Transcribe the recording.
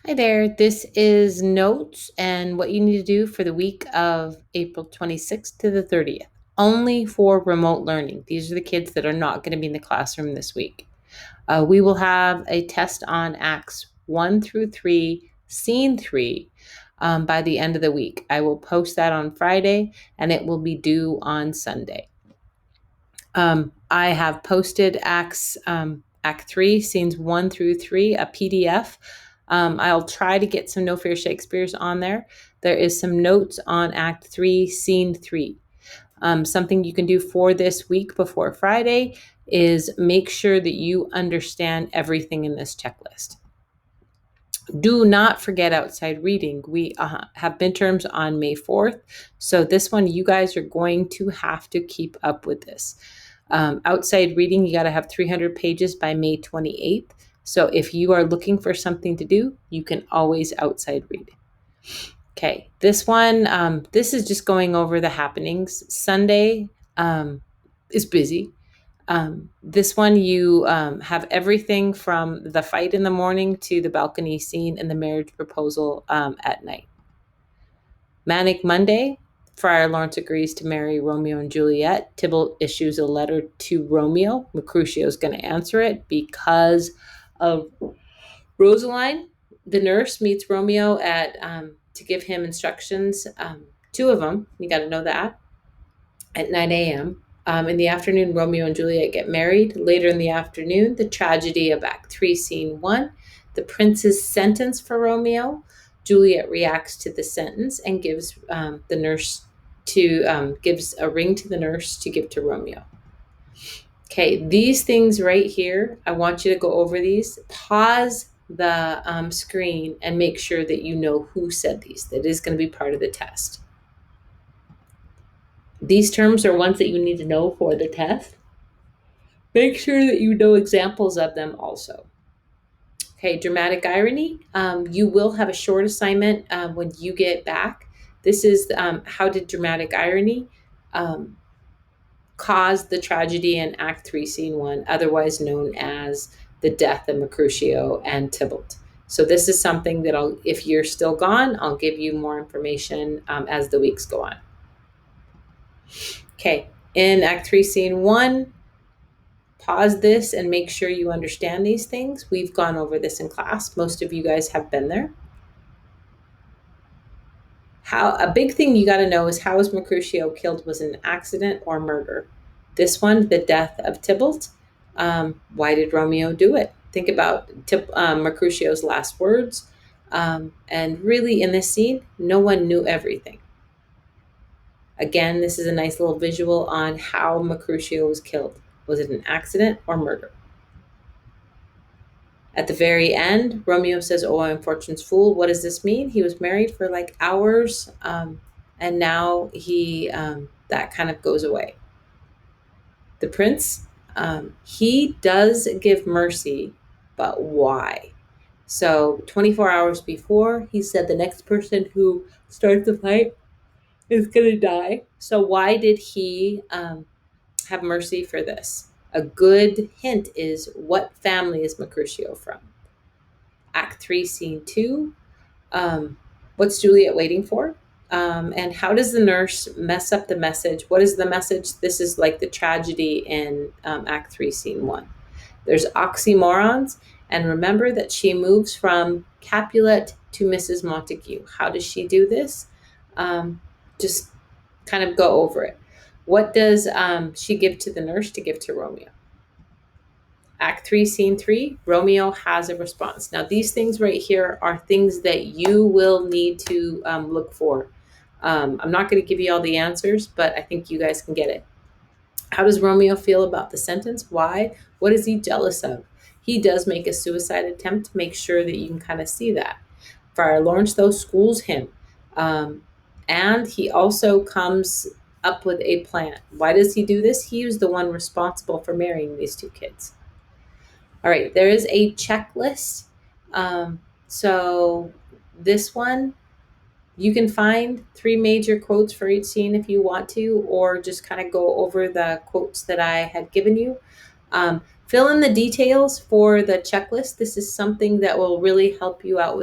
Hi there. This is notes and what you need to do for the week of April 26th to the 30th, only for remote learning. These are the kids that are not going to be in the classroom this week. We will have a test on Acts 1 through 3, Scene 3, by the end of the week. I will post that on Friday and it will be due on Sunday. I have posted Act 3, Scenes 1 through 3, a PDF. I'll try to get some No Fear Shakespeare's on there. There is some notes on Act 3, Scene 3. Something you can do for this week before Friday is make sure that you understand everything in this checklist. Do not forget outside reading. We have midterms on May 4th. So this one, you guys are going to have to keep up with this. Outside reading, you got to have 300 pages by May 28th. So if you are looking for something to do, you can always outside read. Okay, this one, this is just going over the happenings. Sunday is busy. This one, you have everything from the fight in the morning to the balcony scene and the marriage proposal at night. Manic Monday, Friar Lawrence agrees to marry Romeo and Juliet. Tybalt issues a letter to Romeo. Mercutio is going to answer it because of Rosaline. The nurse meets Romeo at to give him instructions. Two of them, you got to know that, at 9 a.m. In the afternoon, Romeo and Juliet get married. Later in the afternoon, the tragedy of Act 3, Scene 1, the prince's sentence for Romeo. Juliet reacts to the sentence and gives the nurse to gives a ring to the nurse to give to Romeo. Okay, these things right here, I want you to go over these. Pause the screen and make sure that you know who said these. That is going to be part of the test. These terms are ones that you need to know for the test. Make sure that you know examples of them also. Okay, dramatic irony. You will have a short assignment when you get back. This is how did dramatic irony cause the tragedy in Act 3, Scene 1, otherwise known as the death of Mercutio and Tybalt. So this is something that if you're still gone, I'll give you more information as the weeks go on. Okay, in Act 3, Scene 1, pause this and make sure you understand these things. We've gone over this in class. Most of you guys have been there. A big thing you got to know is how was Mercutio killed? Was it an accident or murder? This one, the death of Tybalt. Why did Romeo do it? Think about Mercutio's last words. And really, in this scene, no one knew everything. Again, this is a nice little visual on how Mercutio was killed. Was it an accident or murder? At the very end, Romeo says, "Oh, I'm fortune's fool." What does this mean? He was married for like hours, and now that kind of goes away. The prince, he does give mercy, but why? So 24 hours before, he said the next person who starts the fight is going to die. So why did he have mercy for this? A good hint is what family is Mercutio from? Act 3, Scene 2. What's Juliet waiting for? And how does the nurse mess up the message? What is the message? This is like the tragedy in Act 3, Scene 1. There's oxymorons. And remember that she moves from Capulet to Mrs. Montague. How does she do this? Just kind of go over it. What does she give to the nurse to give to Romeo? Act 3, Scene 3, Romeo has a response. Now, these things right here are things that you will need to look for. I'm not going to give you all the answers, but I think you guys can get it. How does Romeo feel about the sentence? Why? What is he jealous of? He does make a suicide attempt to make sure that you can kind of see that. Friar Lawrence, though, schools him. And he also comes up with a plan. Why does he do this? He was the one responsible for marrying these two kids. All right, there is a checklist. So this one, you can find 3 major quotes for each scene if you want to, or just kind of go over the quotes that I had given you. Fill in the details for the checklist. This is something that will really help you out with